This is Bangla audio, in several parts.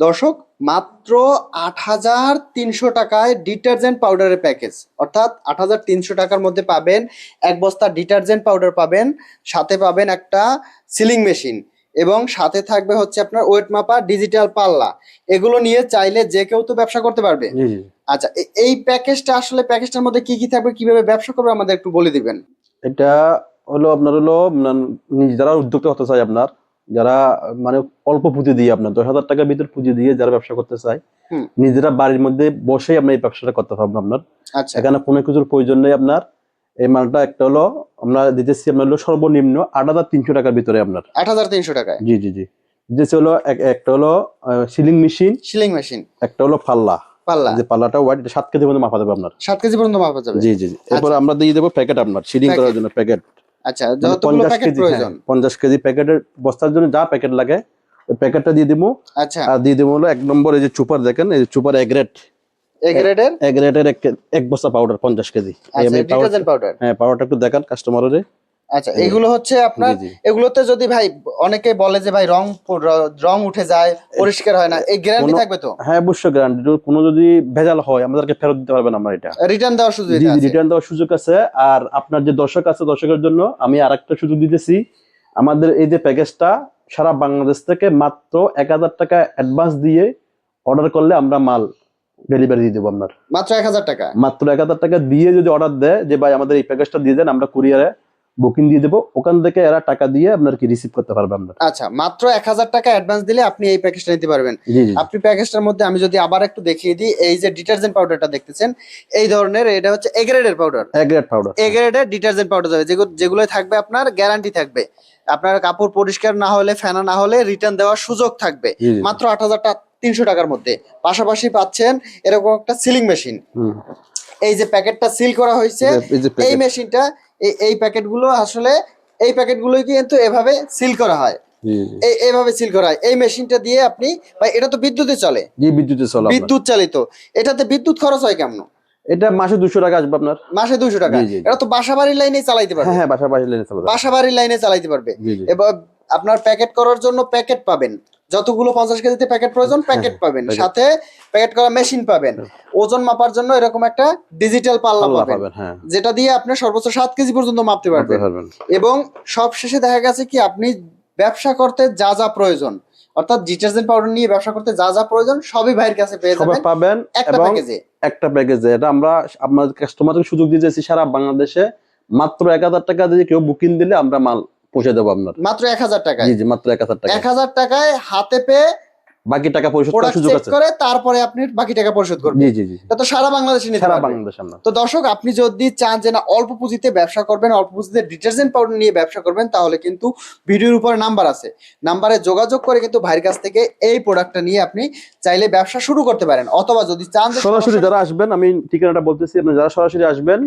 দর্শক, মাত্র ৮৩০০ টাকায় ডিটারজেন্ট পাউডারের প্যাকেজ, অর্থাৎ ৮৩০০ টাকার মধ্যে পাবেন এক বস্তা ডিটারজেন্ট পাউডার পাবেন, সাথে পাবেন একটা সিলিং মেশিন এবং সাথে থাকবে হচ্ছে আপনার ওয়েট মাপা, ডিজিটাল পাল্লা। এগুলো নিয়ে চাইলে যে কেউ তো ব্যবসা করতে পারবে। আচ্ছা, এই প্যাকেজটা আসলে প্যাকেজটার মধ্যে কি কি থাকবে, কিভাবে ব্যবসা করবে আমাদের একটু বলে দিবেন। এটা হলো আপনার যারা উদ্যোক্তা হতে চায়, আপনার যারা মানে অল্প পুঁজি দিয়ে, আপনার ১০,০০০ টাকার ভিতর পুঁজি দিয়ে যারা ব্যবসা করতে চায়, নিজেরা বাড়ির মধ্যে বসেই আপনার এই ব্যবসাটা করতে পারবেন। আপনার এখানে কোনো কিছুর প্রয়োজন নেই। আপনার এই মালটা একটা হলো আমরা দিতেছি আপনার হলো সর্বনিম্ন ৮৩০০ টাকার ভিতরে। আপনার ৮৩০০ টাকায় জি জি জি দিতেছি হলো একটা হলো সিলিং মেশিন, একটা হলো পাল্লা। যে পাল্লাটা ওয়াইড ৭ কেজি পর্যন্ত মাপা যাবে। আপনার ৭ কেজি পর্যন্ত মাপা যাবে। জি জি জি এরপর আমরা দিয়ে দেবো প্যাকেট, আপনার সিলিং করার জন্য প্যাকেট। আচ্ছা, যতগুলো প্যাকেট প্রয়োজন 50 কেজি প্যাকেটের বস্তার জন্য যা প্যাকেট লাগে ওই প্যাকেটটা দিয়ে দিব। আচ্ছা, আর দিয়ে দেবো হলো ১ নম্বর এই যে চুপার, দেখেন এই যে চুপার এ গ্রেডের এক বস্তা পাউডার 50 কেজি। Detergent powder. হ্যাঁ, পাউডারটা একটু দেখান কাস্টমারের। আচ্ছা, এগুলো হচ্ছে আপনার, এগুলোতে যদি ভাই অনেকে বলে যে ভাই রং উঠে যায়, পরিষ্কার হয় না, এই গ্যারান্টি থাকবে তো? হ্যাঁ, অবশ্যই গ্যারান্টি। কোনো যদি ভেজাল হয় আমাদেরকে ফেরত দিতে পারবেন আমরা। এটা রিটার্ন দেওয়ার সুযোগ আছে। রিটার্ন দেওয়ার সুযোগ আছে। আর আপনার যে দর্শক আছে, দর্শকের জন্য আমি আরেকটা সুযোগ দিতেছি। আমাদের এই যে প্যাকেজটা সারা বাংলাদেশ থেকে মাত্র ১,০০০ টাকা অ্যাডভান্স দিয়ে অর্ডার করলে আমরা মাল ডেলিভারি দিয়ে দেবো। আপনার মাত্র ১,০০০ টাকা, মাত্র ১,০০০ টাকা দিয়ে যদি অর্ডার দেয় যে ভাই আমাদের এই প্যাকেজটা দিয়ে দেন, আমরা কুরিয়ারে বুকিং দিয়ে দেবো, ওখান থেকে এরা টাকা দিয়ে আপনার কি রিসিভ করতে পারবে। আপনার আচ্ছা, মাত্র ১,০০০ টাকা অ্যাডভান্স দিলে আপনি এই প্যাকেজটা নিতে পারবেন। আপনি প্যাকেজটার মধ্যে আমি যদি আবার একটু দেখিয়ে দিই, এই যে ডিটারজেন্ট পাউডারটা দেখতেছেন এই ধরনের, এটা হচ্ছে এ গ্রেডের পাউডার। এ গ্রেডের ডিটারজেন্ট পাউডার যাবে, যেগুলো থাকবে আপনার গ্যারান্টি থাকবে। আপনার কাপড় পরিষ্কার না হলে, ফেনা না হলে রিটার্ন দেওয়ার সুযোগ থাকবে মাত্র ৮৩০০ টাকার মধ্যে। পাশাপাশি পাচ্ছেন এরকম একটা সিলিং মেশিন। এই যে প্যাকেটটা সিল করা হয়েছে, এই মেশিনটা, এই প্যাকেটগুলো আসলে এই প্যাকেটগুলো কিন্তু এভাবে সিল করা হয়, এইভাবে সিল করা হয়। এই মেশিনটা দিয়ে আপনি, ভাই এটা তো বিদ্যুতে চলে? বিদ্যুৎ চালিত। এটাতে বিদ্যুৎ খরচ হয় কেমন? এটা মাসে ২০০ টাকা আসবে। আপনার মাসে ২০০ টাকা। এটা তো বাসাবাড়ির লাইনে চালাইতে পারবে। হ্যাঁ, বাসাবাড়ির লাইনে চালাইতে পারবে। এবার আপনার প্যাকেট করার জন্য প্যাকেট পাবেন, যতগুলো 50 কেজিতে প্যাকেট প্রয়োজন প্যাকেট পাবেন, সাথে প্যাকেট করা মেশিন পাবেন, ওজন মাপার জন্য এরকম একটা ডিজিটাল পাল্লা পাবেন, যেটা দিয়ে আপনি সর্বোচ্চ ৭ কেজি পর্যন্ত মাপতে পারবেন। এবং সব শেষে দেখা গেছে কি, আপনি ব্যবসা করতে যা যা প্রয়োজন, অর্থাৎ ডিটারজেন্ট পাউডার নিয়ে ব্যবসা করতে যা যা প্রয়োজন সবই ভাইয়ের কাছে পেয়ে যাবেন একটা প্যাকেজে। এটা আমরা আপনাদের কাস্টমারকে সুযোগ দিয়েছি সারা বাংলাদেশে। মাত্র ১,০০০ টাকা দিয়ে কেউ বুকিং দিলে আমরা মাল পৌঁছে দেবো। আপনার মাত্র ১,০০০ টাকায়। জি জি মাত্র ১,০০০ টাকা। ১,০০০ টাকায় হাতে পেয়ে বাকি টাকা পরিশোধ করার সুযোগ আছে, করে তারপরে আপনি বাকি টাকা পরিশোধ করবেন। জি জি জি এটা তো সারা বাংলাদেশে নিতে পারবেন। সারা বাংলাদেশ। তো দর্শক, আপনি যদি চান যে না অল্প পুঁজিতে ব্যবসা করবেন, অল্প পুঁজিতে ডিটারজেন্ট পাউডার নিয়ে ব্যবসা করবেন, তাহলে কিন্তু ভিডিওর উপরে নাম্বার আছে, নাম্বারে যোগাযোগ করে কিন্তু ভাইয়ের কাছ থেকে এই প্রোডাক্টটা নিয়ে আপনি চাইলে ব্যবসা শুরু করতে পারেন। অথবা যদি চান সরাসরি যারা আসবেন, আমি ঠিকানাটা বলতেছি, আপনি যারা সরাসরি আসবেন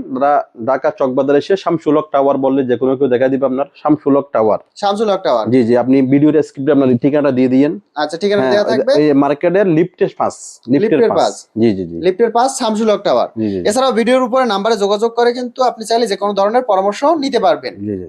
ঢাকা চকবাজার এসে শামসুল হক টাওয়ার বললে যে কোনো কেউ দেখা দিবে। আপনার শামসুল হক টাওয়ার। জি জি আপনি ভিডিওর স্ক্রিপ্টে আপনার ঠিকানাটা দিয়ে দিয়েন। আচ্ছা, ঠিকানা দেওয়া থাকবে। এই মার্কেটের লিফটের পাশ। জি জি জি লিফটের পাশ শামসুল হক টাওয়ার। এছাড়াও ভিডিওর উপরে নাম্বারে যোগাযোগ করে কিন্তু আপনি চাইলে যে কোনো ধরনের পরামর্শ নিতে পারবেন। জি জি।